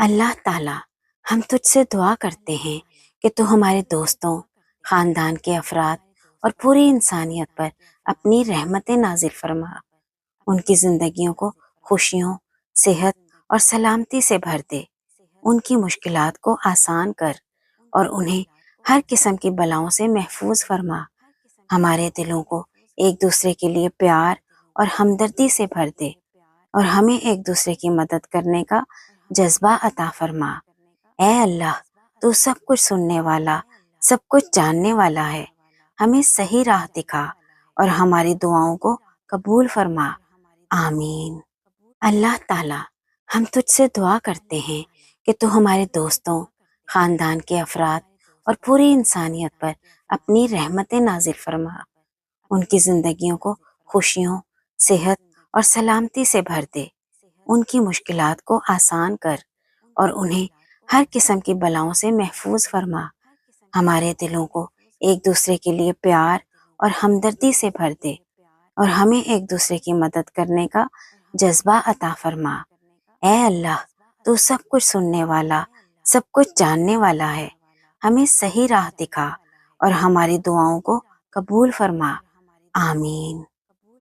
اللہ تعالیٰ ہم تجھ سے دعا کرتے ہیں کہ تو ہمارے دوستوں، خاندان کے افراد اور پوری انسانیت پر اپنی رحمت نازل فرما۔ ان کی زندگیوں کو خوشیوں، صحت اور سلامتی سے بھر دے۔ ان کی مشکلات کو آسان کر اور انہیں ہر قسم کی بلاؤں سے محفوظ فرما۔ ہمارے دلوں کو ایک دوسرے کے لیے پیار اور ہمدردی سے بھر دے اور ہمیں ایک دوسرے کی مدد کرنے کا جذبہ عطا فرما۔ اے اللہ، تو سب کچھ سننے والا، سب کچھ جاننے والا ہے۔ ہمیں صحیح راہ دکھا اور ہماری دعاؤں کو قبول فرما۔ آمین۔ اللہ تعالیٰ ہم تجھ سے دعا کرتے ہیں کہ تو ہمارے دوستوں، خاندان کے افراد اور پوری انسانیت پر اپنی رحمت نازل فرما۔ ان کی زندگیوں کو خوشیوں، صحت اور سلامتی سے بھر دے۔ ان کی مشکلات کو آسان کر اور انہیں ہر قسم کی بلاؤں سے محفوظ فرما۔ ہمارے دلوں کو ایک دوسرے کے لیے پیار اور ہمدردی سے بھر دے اور ہمیں ایک دوسرے کی مدد کرنے کا جذبہ عطا فرما۔ اے اللہ، تو سب کچھ سننے والا، سب کچھ جاننے والا ہے۔ ہمیں صحیح راہ دکھا اور ہماری دعاؤں کو قبول فرما۔ آمین۔